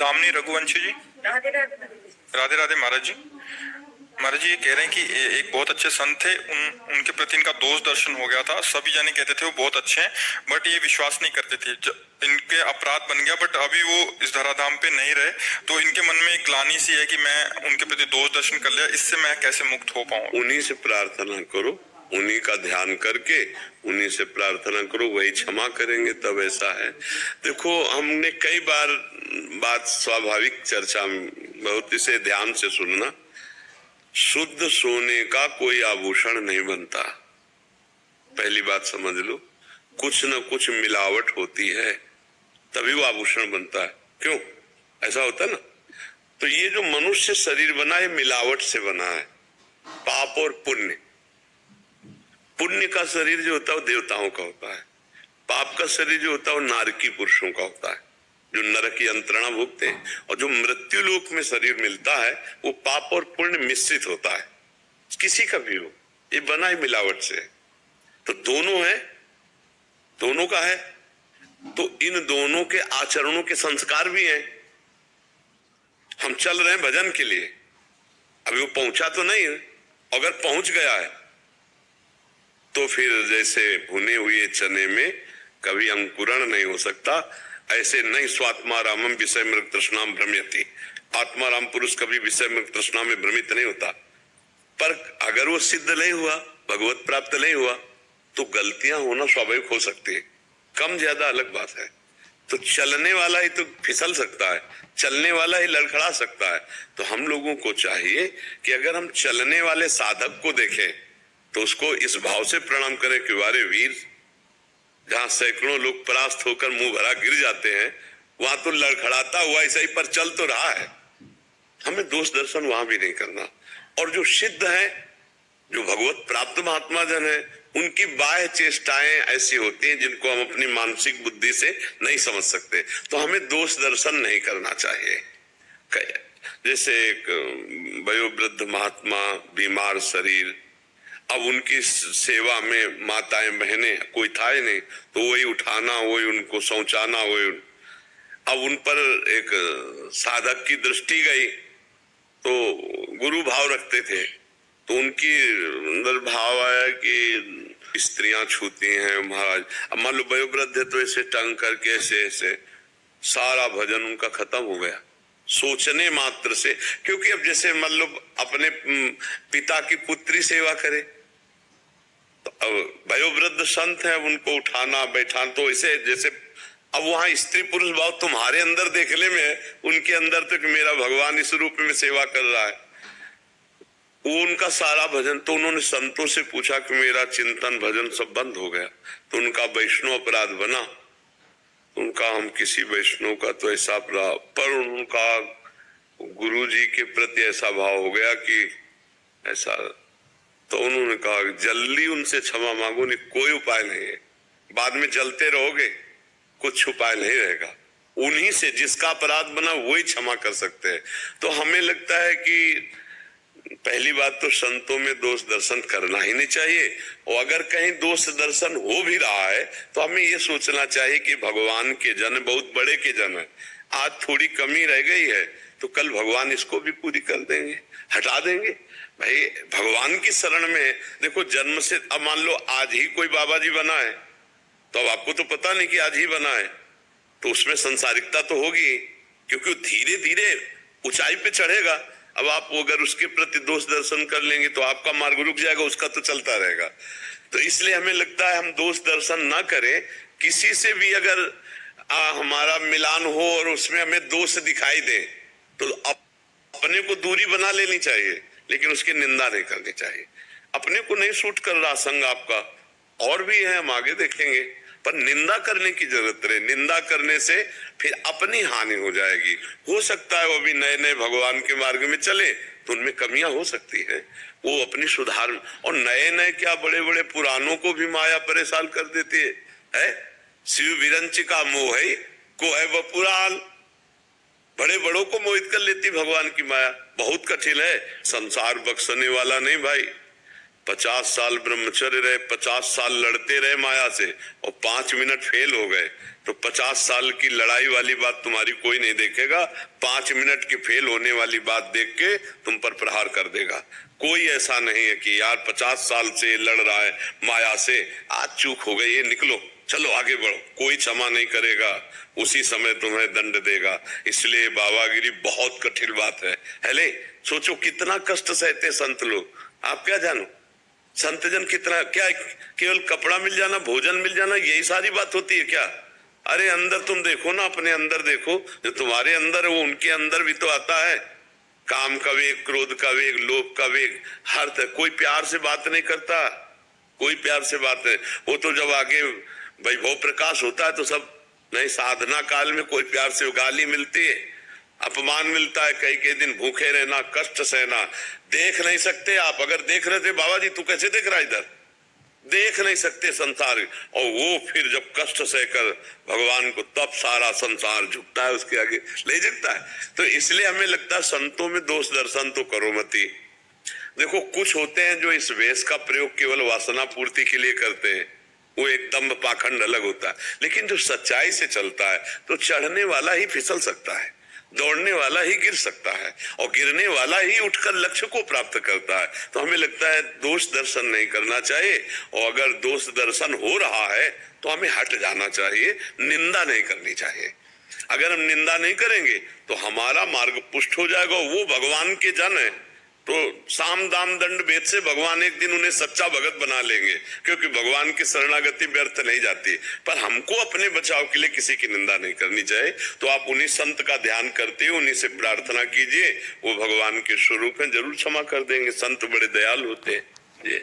दामिनी रघुवंशी जी, राधे राधे। राधे राधे महाराज जी। महाराज जी ये कह रहे हैं कि एक बहुत अच्छे संत थे, उनके प्रति इनका दोष दर्शन हो गया था। सभी जाने कहते थे वो बहुत अच्छे हैं, बट ये विश्वास नहीं करते थे। इनके अपराध बन गया, बट अभी वो इस धराधाम पे नहीं रहे, तो इनके मन में एक ग्लानि सी है कि मैं उनके प्रति दोष दर्शन कर लिया, इससे मैं कैसे मुक्त हो पाऊँ। उन्हीं से प्रार्थना करो, उन्हीं का ध्यान करके उन्हीं से प्रार्थना करो, वही क्षमा करेंगे। तब ऐसा है, देखो हमने कई बार बात स्वाभाविक चर्चा में बहुत इसे ध्यान से सुनना, शुद्ध सोने का कोई आभूषण नहीं बनता। पहली बात समझ लो, कुछ न कुछ मिलावट होती है तभी वो आभूषण बनता है। क्यों ऐसा होता है ना? तो ये जो मनुष्य शरीर बना है मिलावट से बना है, पाप और पुण्य। पुण्य का शरीर जो होता है वो देवताओं का होता है, पाप का शरीर जो होता है वो नारकी पुरुषों का होता है, जो नरक की यंत्रणा भोगते हैं। और जो मृत्यु लोक में शरीर मिलता है वो पाप और पुण्य मिश्रित होता है, किसी का भी हो, ये बना ही मिलावट से। तो दोनों है, दोनों का है, तो इन दोनों के आचरणों के संस्कार भी हैं। हम चल रहे हैं भजन के लिए, अभी वो पहुंचा तो नहीं है, अगर पहुंच गया है तो फिर जैसे भुने हुए चने में कभी अंकुरण नहीं हो सकता, ऐसे नहीं स्वात्मा रामम विषय मृग तृष्णाम भ्रमयति। आत्मा राम पुरुष कभी विषय मृग तृष्णा में भ्रमित नहीं होता। पर अगर वो सिद्ध नहीं हुआ, भगवत प्राप्त नहीं हुआ, तो गलतियां होना स्वाभाविक हो सकती है, कम ज्यादा अलग बात है। तो चलने वाला ही तो फिसल सकता है, चलने वाला ही लड़खड़ा सकता है। तो हम लोगों को चाहिए कि अगर हम चलने वाले साधक को देखें तो उसको इस भाव से प्रणाम करें कि वारे वीर, जहां सैकड़ों लोग परास्त होकर मुंह भरा गिर जाते हैं, वहां तो लड़खड़ाता हुआ ऐसा ही पर चल तो रहा है। हमें दोष दर्शन वहां भी नहीं करना। और जो सिद्ध है, जो भगवत प्राप्त महात्मा जन है, उनकी बाह्य चेष्टाएं ऐसी होती हैं जिनको हम अपनी मानसिक बुद्धि से नहीं समझ सकते, तो हमें दोष दर्शन नहीं करना चाहिए। जैसे एक वयोवृद्ध महात्मा, बीमार शरीर, अब उनकी सेवा में माताएं बहनें कोई था ही नहीं, तो वही उठाना, वही उनको शौचाना, वही। अब उन पर एक साधक की दृष्टि गई, तो गुरु भाव रखते थे, तो उनकी अंदर भाव आया कि स्त्रियां छूती हैं महाराज। अब मान लो वयोवृद्ध है तो ऐसे टंग करके ऐसे ऐसे सारा भजन उनका खत्म हो गया सोचने मात्र से। क्योंकि अब जैसे मान लो अपने पिता की पुत्री सेवा करे, तो अब वयोवृद्ध संत है, उनको उठाना बैठाना, तो ऐसे जैसे अब वहां स्त्री पुरुष भाव तुम्हारे अंदर देखने में है, उनके अंदर तो मेरा भगवान इस रूप में सेवा कर रहा है, वो उनका सारा भजन। तो उन्होंने संतों से पूछा कि मेरा चिंतन भजन सब बंद हो गया, तो उनका वैष्णव अपराध बना। उनका हम किसी वैष्णव का तो ऐसा अपराध, पर उनका गुरु जी के प्रति ऐसा भाव हो गया कि ऐसा, तो उन्होंने कहा जल्दी उनसे क्षमा मांगो, नहीं कोई उपाय नहीं है, बाद में जलते रहोगे, कुछ उपाय नहीं रहेगा। उन्हीं से जिसका अपराध बना वही क्षमा कर सकते हैं। तो हमें लगता है कि पहली बात तो संतों में दोष दर्शन करना ही नहीं चाहिए, और अगर कहीं दोष दर्शन हो भी रहा है तो हमें ये सोचना चाहिए कि भगवान के जन बहुत बड़े के जन है, आज थोड़ी कमी रह गई है तो कल भगवान इसको भी पूरी कर देंगे, हटा देंगे। भाई भगवान की शरण में देखो, जन्म से अब मान लो आज ही कोई बाबा जी बना है, तो अब आपको तो पता नहीं कि आज ही बना है, तो उसमें संसारिकता तो होगी, क्योंकि धीरे धीरे ऊंचाई पे चढ़ेगा। अब आप अगर उसके प्रति दोष दर्शन कर लेंगे तो आपका मार्ग रुक जाएगा, उसका तो चलता रहेगा। तो इसलिए हमें लगता है हम दोष दर्शन ना करें। किसी से भी अगर हमारा मिलान हो और उसमें हमें दोष दिखाई दे तो अपने को दूरी बना लेनी चाहिए, लेकिन उसकी निंदा नहीं करनी चाहिए। अपने को नहीं सूट कर रहा संग आपका, और भी है, हम आगे देखेंगे, पर निंदा करने की जरूरत रहे। निंदा करने से फिर अपनी हानि हो जाएगी। हो सकता है वो भी नए नए भगवान के मार्ग में चले तो उनमें कमियां हो सकती है, वो अपनी सुधार। और नए नए क्या, बड़े बड़े पुरानों को भी माया परेशान कर देती है। शिव विरंच का मोह है को है वह पुराण, बड़े बड़ों को मोहित कर लेती भगवान की माया। बहुत कठिन है, संसार बख्शने वाला नहीं भाई। 50 साल ब्रह्मचर्य रहे, 50 साल लड़ते रहे माया से और 5 मिनट फेल हो गए, तो 50 साल की लड़ाई वाली बात तुम्हारी कोई नहीं देखेगा, 5 मिनट की फेल होने वाली बात देख के तुम पर प्रहार कर देगा। कोई ऐसा नहीं है कि यार 50 साल से लड़ रहा है माया से, आज चूक हो गई है, निकलो चलो आगे बढ़ो, कोई क्षमा नहीं करेगा, उसी समय तुम्हें दंड देगा। इसलिए बाबागिरी बहुत कठिन बात है ले, सोचो कितना कष्ट सहते संत लोग, आप क्या जानो संतजन कितना, क्या केवल कपड़ा मिल जाना, भोजन मिल जाना, यही सारी बात होती है क्या? अरे अंदर तुम देखो ना, अपने अंदर देखो, जो तुम्हारे अंदर है वो उनके अंदर भी तो आता है। काम का वेग, क्रोध का वेग, लोभ का वेग, हर तरह। कोई प्यार से बात नहीं करता, कोई प्यार से बात नहीं, वो तो जब आगे वैभव प्रकाश होता है तो सब नहीं, साधना काल में कोई प्यार से गाली मिलती है, अपमान मिलता है, कई दिन भूखे रहना, कष्ट सहना, देख नहीं सकते आप। अगर देख रहे थे बाबा जी, तू कैसे देख रहा इधर, देख नहीं सकते संसार, और वो फिर जब कष्ट सहकर भगवान को, तब सारा संसार झुकता है उसके आगे, नहीं झुकता है। तो इसलिए हमें लगता है संतों में दोष दर्शन तो करो मती। देखो कुछ होते हैं जो इस वेश का प्रयोग केवल वासना पूर्ति के लिए करते हैं, वो एकदम पाखंड अलग होता है, लेकिन जो सच्चाई से चलता है तो चढ़ने वाला ही फिसल सकता है, दौड़ने वाला ही गिर सकता है, और गिरने वाला ही उठकर लक्ष्य को प्राप्त करता है। तो हमें लगता है दोष दर्शन नहीं करना चाहिए, और अगर दोष दर्शन हो रहा है तो हमें हट जाना चाहिए, निंदा नहीं करनी चाहिए। अगर हम निंदा नहीं करेंगे तो हमारा मार्ग पुष्ट हो जाएगा। वो भगवान के जन है, तो साम दाम दंड भेद से भगवान एक दिन उन्हें सच्चा भगत बना लेंगे, क्योंकि भगवान की शरणागति व्यर्थ नहीं जाती। पर हमको अपने बचाव के लिए किसी की निंदा नहीं करनी चाहिए। तो आप उन्हीं संत का ध्यान करते हो, उन्हीं से प्रार्थना कीजिए, वो भगवान के स्वरूप हैं, जरूर क्षमा कर देंगे। संत बड़े दयालु होते हैं।